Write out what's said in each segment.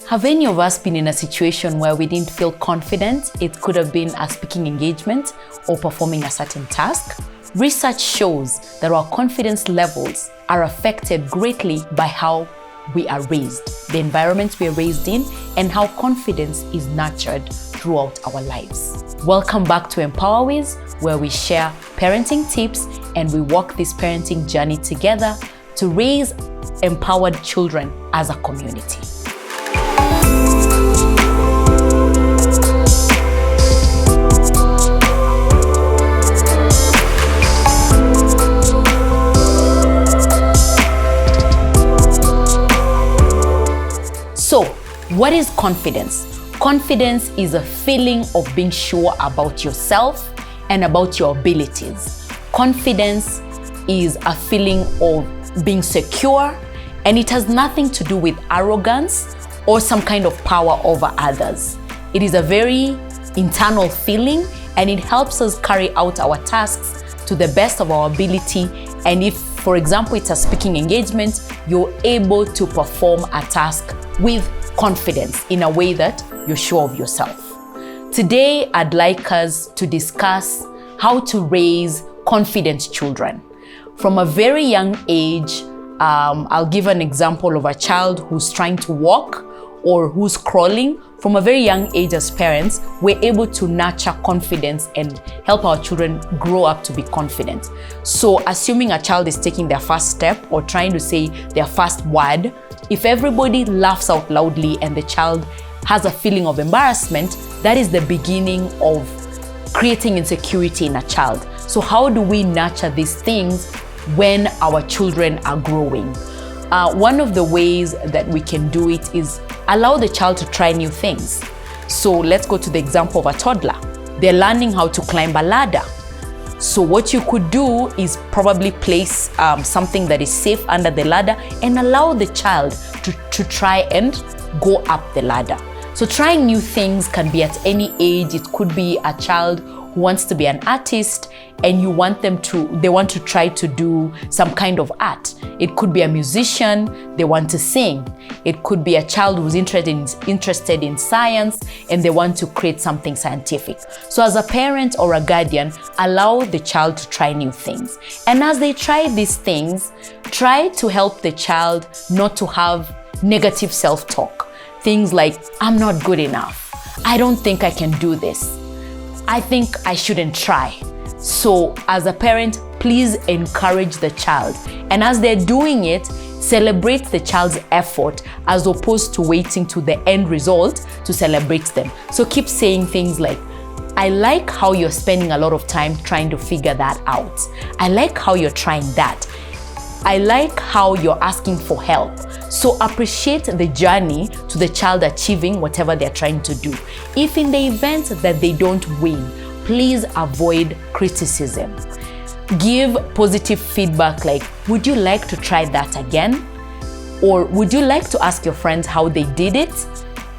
Have any of us been in a situation where we didn't feel confident? It could have been a speaking engagement or performing a certain task. Research shows that our confidence levels are affected greatly by how we are raised, the environment we are raised in, and how confidence is nurtured throughout our lives. Welcome back to EmpowerWiz, where we share parenting tips and we walk this parenting journey together to raise empowered children as a community. So, what is confidence? Confidence is a feeling of being sure about yourself and about your abilities. Confidence is a feeling of being secure, and it has nothing to do with arrogance or some kind of power over others. It is a very internal feeling, and it helps us carry out our tasks to the best of our ability. And if, for example, it's a speaking engagement, you're able to perform a task with confidence in a way that you're sure of yourself. Today, I'd like us to discuss how to raise confident children. From a very young age, I'll give an example of a child who's trying to walk or who's crawling. From a very young age as parents, we're able to nurture confidence and help our children grow up to be confident. So assuming a child is taking their first step or trying to say their first word, if everybody laughs out loudly and the child has a feeling of embarrassment, that is the beginning of creating insecurity in a child. So how do we nurture these things when our children are growing? One of the ways that we can do it is allow the child to try new things. So let's go to the example of a toddler. They're learning how to climb a ladder. So what you could do is probably place something that is safe under the ladder and allow the child to try and go up the ladder. So trying new things can be at any age. It could be a child who wants to be an artist and they want to try to do some kind of art. It could be a musician, they want to sing. It could be a child who's interested in science and they want to create something scientific. So as a parent or a guardian, allow the child to try new things. And as they try these things, try to help the child not to have negative self-talk. Things like, I'm not good enough. I don't think I can do this. I think I shouldn't try. So as a parent, please encourage the child. And as they're doing it, celebrate the child's effort as opposed to waiting to the end result to celebrate them. So keep saying things like, I like how you're spending a lot of time trying to figure that out. I like how you're trying that. I like how you're asking for help. So appreciate the journey to the child achieving whatever they're trying to do. If in the event that they don't win, please avoid criticism. Give positive feedback like, would you like to try that again? Or would you like to ask your friends how they did it?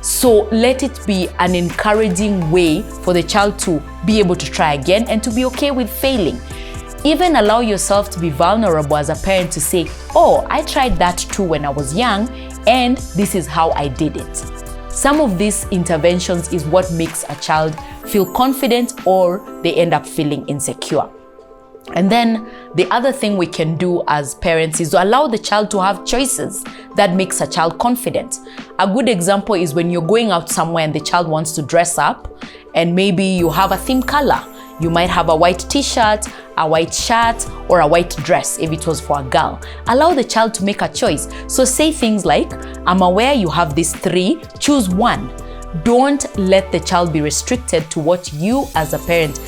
So let it be an encouraging way for the child to be able to try again and to be okay with failing. Even allow yourself to be vulnerable as a parent to say, oh, I tried that too when I was young, and this is how I did it. Some of these interventions is what makes a child feel confident or they end up feeling insecure. And then the other thing we can do as parents is to allow the child to have choices that makes a child confident. A good example is when you're going out somewhere and the child wants to dress up and maybe you have a theme color. You might have a white t-shirt, a white shirt, or a white dress if it was for a girl. Allow the child to make a choice. So say things like, I'm aware you have these three, choose one. Don't let the child be restricted to what you as a parent